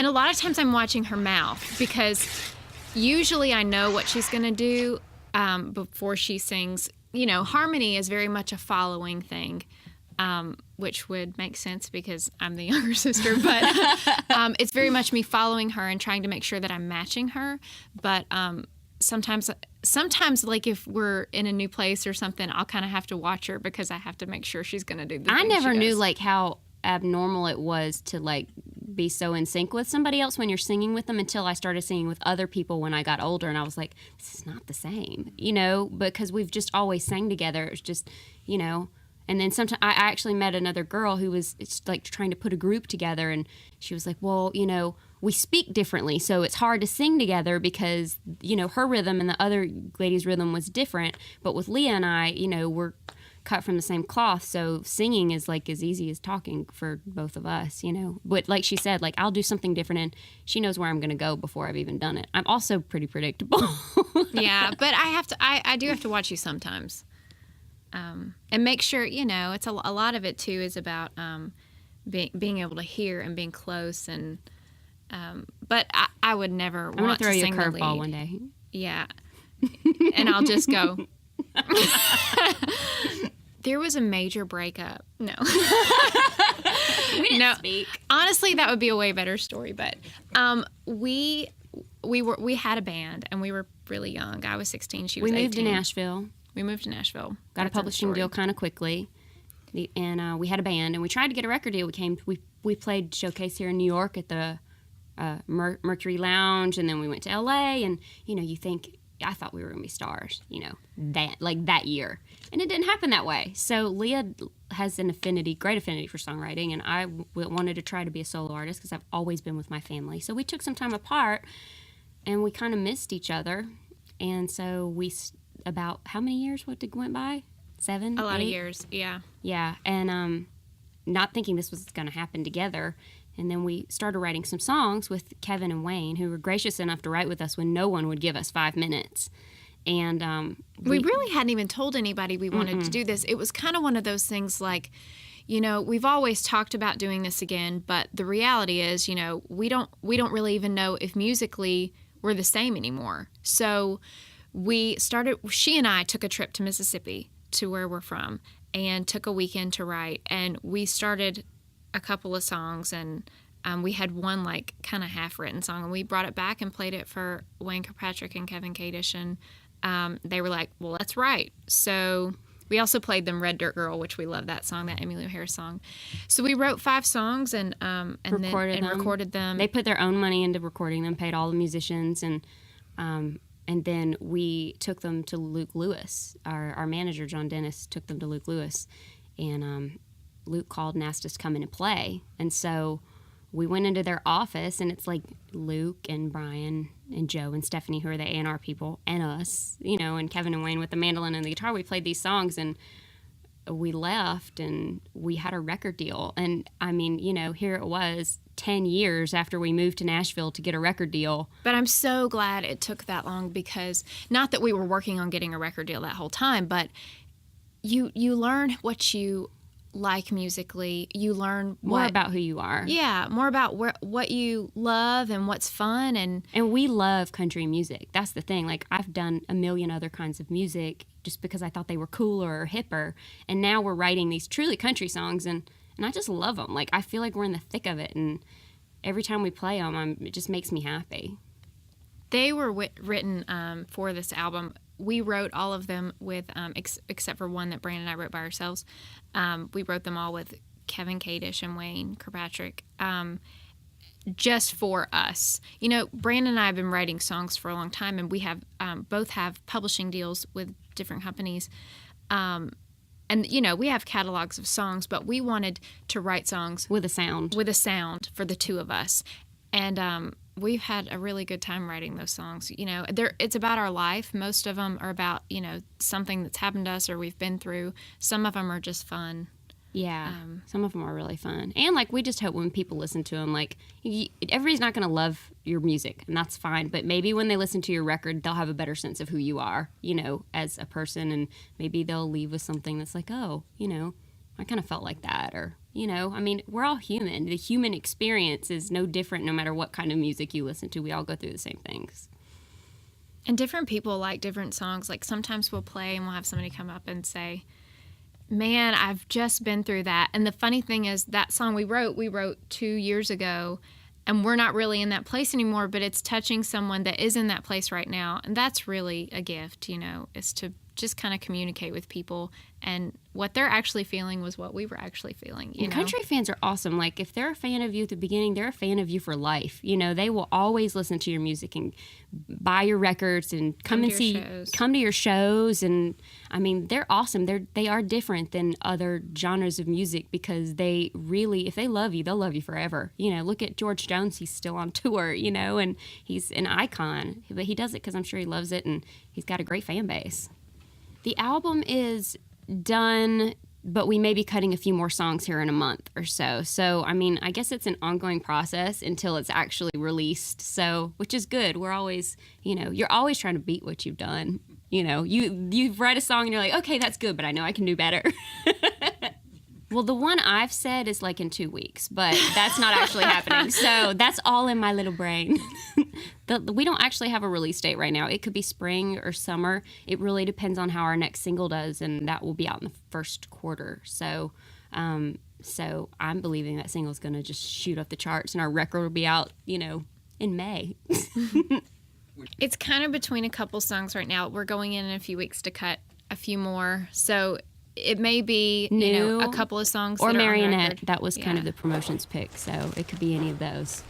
And a lot of times I'm watching her mouth because usually I know what she's going to do before she sings. You know, harmony is very much a following thing, which would make sense because I'm the younger sister. But it's very much me following her and trying to make sure that I'm matching her. But sometimes, like if we're in a new place or something, I'll kind of have to watch her because I have to make sure she's going to do the thing I never she knew does. like how abnormal it was to like be so in sync with somebody else when you're singing with them until I started singing with other people when I got older, and I was like, this is not the same, you know, because we've just always sang together. It was just, you know. And then sometimes I actually met another girl who was like trying to put a group together, and she was like, well, you know, we speak differently, so it's hard to sing together because, you know, her rhythm and the other lady's rhythm was different. But with Leah and I, you know, we're cut from the same cloth, so singing is like as easy as talking for both of us, you know. But like she said, like I'll do something different and she knows where I'm going to go before I've even done it. I'm also pretty predictable. Yeah, but I do have to watch you sometimes, and make sure, you know, it's a lot of it too is about being able to hear and being close, and but I would never want to sing the lead. I'm going to throw you a curveball one day. Yeah, and I'll just go. There was a major breakup. No. We didn't speak. Honestly, that would be a way better story. But we had a band, and we were really young. I was 16. She was 18. We moved to Nashville. Got a publishing deal kind of quickly. And we had a band, and we tried to get a record deal. We played showcase here in New York at the Mercury Lounge, and then we went to L.A., and, you know, I thought we were going to be stars, you know, that year. And it didn't happen that way. So Leah has great affinity for songwriting, and I wanted to try to be a solo artist because I've always been with my family. So we took some time apart, and we kind of missed each other. And so about how many years went by? 7? A lot 8? of years, yeah. Yeah, and not thinking this was going to happen together. And then we started writing some songs with Kevin and Wayne, who were gracious enough to write with us when no one would give us 5 minutes. And we really hadn't even told anybody we wanted to do this. It was kind of one of those things like, you know, we've always talked about doing this again, but the reality is, you know, we don't really even know if musically we're the same anymore. So she and I took a trip to Mississippi, to where we're from, and took a weekend to write. And we started a couple of songs, and we had one like kind of half-written song, and we brought it back and played it for Wayne Kirkpatrick and Kevin Kadish, and they were like, well, let's write. So we also played them Red Dirt Girl, which we love that song, that Emmylou Harris song. So we wrote 5 songs and recorded them. They put their own money into recording them, paid all the musicians, and then we took them to Luke Lewis. Our manager, John Dennis, took them to Luke Lewis, and Luke called and asked us to come in and play. And so we went into their office, and it's like Luke and Brian and Joe and Stephanie, who are the A&R people, and us, you know, and Kevin and Wayne with the mandolin and the guitar. We played these songs, and we left, and we had a record deal. And, I mean, you know, here it was 10 years after we moved to Nashville to get a record deal. But I'm so glad it took that long, because not that we were working on getting a record deal that whole time, but you learn what you like musically. You learn more about who you are. Yeah, more about what you love and what's fun. And we love country music. That's the thing. Like, I've done a million other kinds of music just because I thought they were cooler or hipper. And now we're writing these truly country songs, and I just love them. Like, I feel like we're in the thick of it, and every time we play them, it just makes me happy. They were written for this album. We wrote all of them with, except for one that Brandon and I wrote by ourselves. We wrote them all with Kevin Kadish and Wayne Kirkpatrick, just for us. You know, Brandon and I have been writing songs for a long time, and we have both have publishing deals with different companies. And, you know, we have catalogs of songs, but we wanted to write songs with a sound for the two of us. And we've had a really good time writing those songs. You know, it's about our life. Most of them are about, you know, something that's happened to us or we've been through. Some of them are just fun. Yeah, some of them are really fun. And, like, we just hope when people listen to them, like, everybody's not going to love your music, and that's fine. But maybe when they listen to your record, they'll have a better sense of who you are, you know, as a person. And maybe they'll leave with something that's like, oh, you know, I kind of felt like that. Or, I mean, we're all human. The human experience is no different no matter what kind of music you listen to. We all go through the same things. And different people like different songs. Like sometimes we'll play and we'll have somebody come up and say, man, I've just been through that. And the funny thing is that song we wrote 2 years ago, and we're not really in that place anymore, but it's touching someone that is in that place right now. And that's really a gift, is to just kind of communicate with people, and what they're actually feeling was what we were actually feeling. And country fans are awesome. Like, if they're a fan of you at the beginning, they're a fan of you for life. They will always listen to your music and buy your records and come to your shows. And I mean, they're awesome. They are different than other genres of music, because they really, if they love you, they'll love you forever. Look at George Jones. He's still on tour, and he's an icon, but he does it because I'm sure he loves it, and he's got a great fan base. The album is done, but we may be cutting a few more songs here in a month or so. So, I mean, I guess it's an ongoing process until it's actually released. So, which is good. We're always, you're always trying to beat what you've done. You've read a song and you're like, okay, that's good, but I know I can do better. Well, the one I've said is like in 2 weeks, but that's not actually happening. So that's all in my little brain. We don't actually have a release date right now. It could be spring or summer. It really depends on how our next single does, and that will be out in the first quarter. So I'm believing that single is going to just shoot up the charts, and our record will be out, in May. It's kind of between a couple songs right now. We're going in a few weeks to cut a few more. So it may be new, a couple of songs or that Marionette. Are that was kind of the promotions pick, so it could be any of those.